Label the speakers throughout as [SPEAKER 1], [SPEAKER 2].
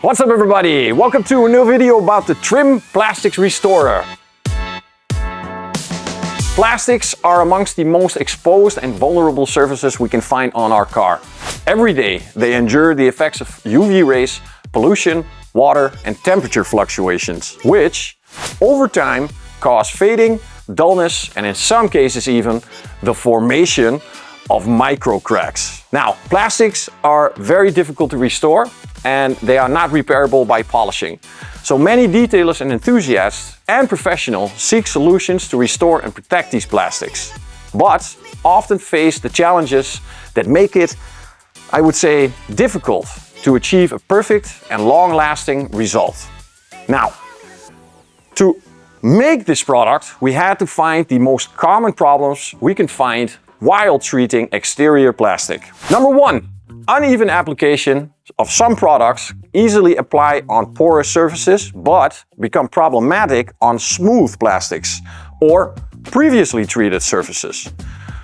[SPEAKER 1] What's up everybody? Welcome to a new video about the Trim Plastics Restorer. Plastics are amongst the most exposed and vulnerable surfaces we can find on our car. Every day they endure the effects of UV rays, pollution, water and temperature fluctuations, which over time cause fading, dullness and in some cases even the formation of micro cracks. Now, plastics are very difficult to restore and they are not repairable by polishing. So many detailers and enthusiasts and professionals seek solutions to restore and protect these plastics, but often face the challenges that make it, I would say, difficult to achieve a perfect and long-lasting result. Now, to make this product, we had to find the most common problems we can find while treating exterior plastic. Number one, uneven application of some products easily apply on porous surfaces but become problematic on smooth plastics or previously treated surfaces.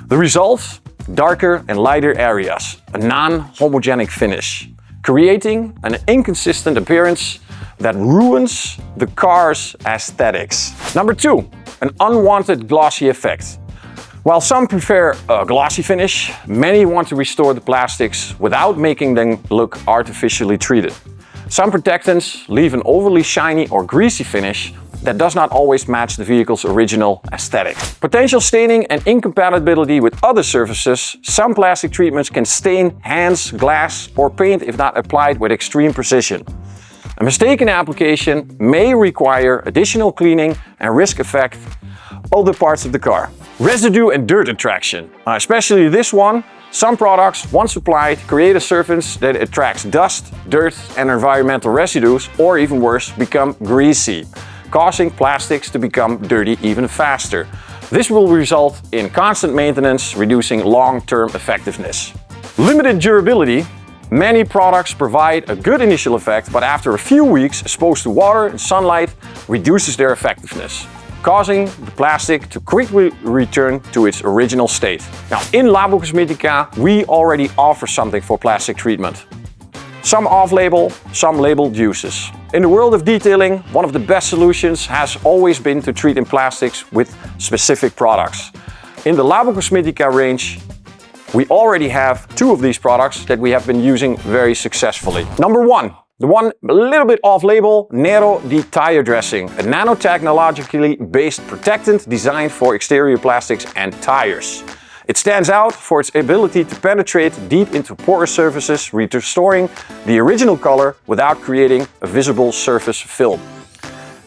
[SPEAKER 1] The result? Darker and lighter areas, a non-homogenic finish, creating an inconsistent appearance that ruins the car's aesthetics. Number two, an unwanted glossy effect. While some prefer a glossy finish, many want to restore the plastics without making them look artificially treated. Some protectants leave an overly shiny or greasy finish that does not always match the vehicle's original aesthetic. Potential staining and incompatibility with other surfaces. Some plastic treatments can stain hands, glass or paint if not applied with extreme precision. A mistaken application may require additional cleaning and risk affect other parts of the car. Residue and dirt attraction, especially this one. Some products, once applied, create a surface that attracts dust, dirt and environmental residues, or even worse, become greasy, causing plastics to become dirty even faster. This will result in constant maintenance, reducing long-term effectiveness. Limited durability. Many products provide a good initial effect, but after a few weeks exposed to water and sunlight reduces their effectiveness, causing the plastic to quickly return to its original state. Now, in Labocosmetica, we already offer something for plastic treatment. Some off-label, some labeled uses. In the world of detailing, one of the best solutions has always been to treat in plastics with specific products. In the Labocosmetica range, we already have two of these products that we have been using very successfully. Number one, the one a little bit off-label, Nero di Tire Dressing, a nanotechnologically based protectant designed for exterior plastics and tires. It stands out for its ability to penetrate deep into porous surfaces, restoring the original color without creating a visible surface film.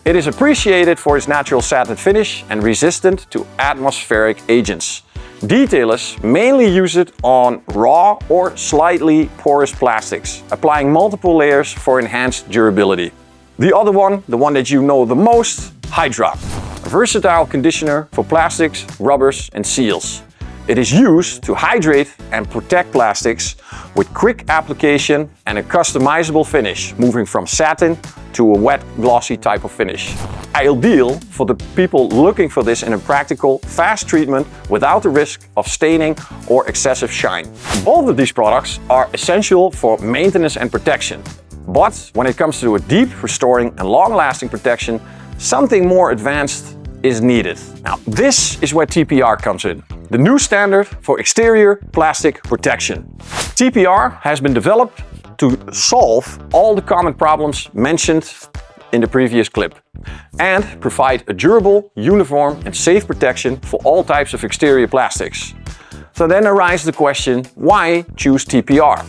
[SPEAKER 1] It is appreciated for its natural satin finish and resistant to atmospheric agents. Detailers mainly use it on raw or slightly porous plastics, applying multiple layers for enhanced durability. The other one, the one that you know the most, Hydra, a versatile conditioner for plastics, rubbers and seals. It is used to hydrate and protect plastics with quick application and a customizable finish, moving from satin to a wet, glossy type of finish. Ideal for the people looking for this in a practical, fast treatment without the risk of staining or excessive shine. Both of these products are essential for maintenance and protection. But when it comes to a deep, restoring and long-lasting protection, something more advanced is needed. Now, this is where TPR comes in, the new standard for exterior plastic protection. TPR has been developed to solve all the common problems mentioned in the previous clip and provide a durable, uniform and safe protection for all types of exterior plastics. So then arises the question, why choose TPR?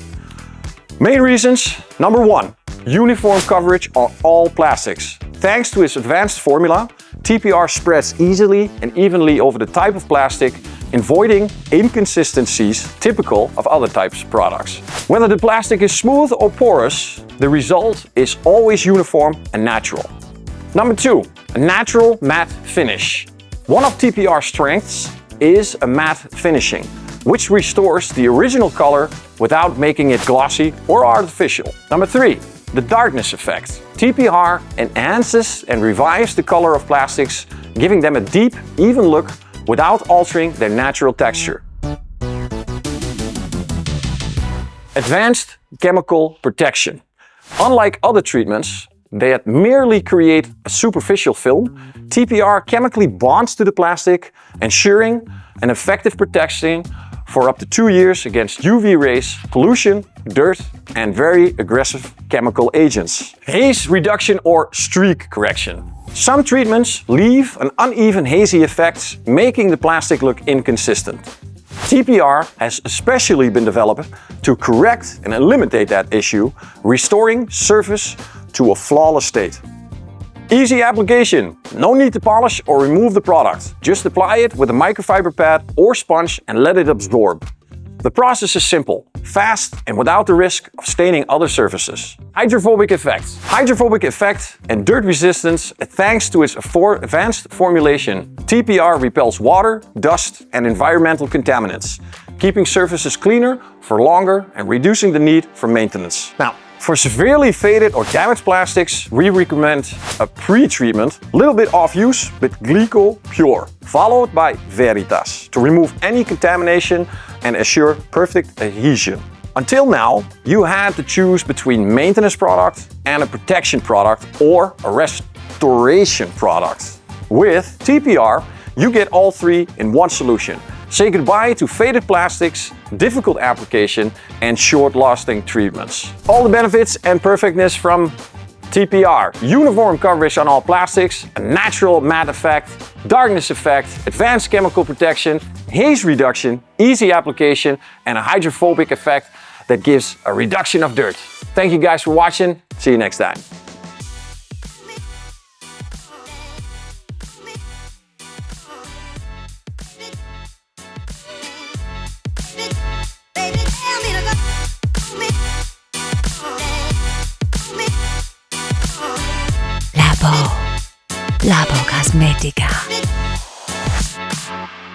[SPEAKER 1] Main reasons: number one, uniform coverage on all plastics. Thanks to its advanced formula, TPR spreads easily and evenly over the type of plastic, avoiding inconsistencies typical of other types of products. Whether the plastic is smooth or porous, the result is always uniform and natural. Number two, a natural matte finish. One of TPR's strengths is a matte finishing, which restores the original color without making it glossy or artificial. Number three, the darkness effect. TPR enhances and revives the color of plastics, giving them a deep, even look without altering their natural texture. Advanced chemical protection. Unlike other treatments that merely create a superficial film, TPR chemically bonds to the plastic, ensuring an effective protection for up to 2 years against UV rays, pollution, dirt, and very aggressive chemical agents. Haze reduction or streak correction. Some treatments leave an uneven hazy effect, making the plastic look inconsistent. TPR has especially been developed to correct and eliminate that issue, restoring surface to a flawless state. Easy application, no need to polish or remove the product. Just apply it with a microfiber pad or sponge and let it absorb. The process is simple, fast, and without the risk of staining other surfaces. Hydrophobic effect. Hydrophobic effect and dirt resistance thanks to its advanced formulation. TPR repels water, dust, and environmental contaminants, keeping surfaces cleaner for longer and reducing the need for maintenance. Now, for severely faded or damaged plastics, we recommend a pre-treatment, a little bit off use with Glycol Pure, followed by Veritas to remove any contamination and assure perfect adhesion. Until now, you had to choose between maintenance product and a protection product or a restoration product. With TPR, you get all three in one solution. Say goodbye to faded plastics, difficult application, and short-lasting treatments. All the benefits and perfectness from TPR. Uniform coverage on all plastics, a natural matte effect, darkness effect, advanced chemical protection, haze reduction, easy application, and a hydrophobic effect that gives a reduction of dirt. Thank you guys for watching. See you next time.
[SPEAKER 2] Labocosmetica.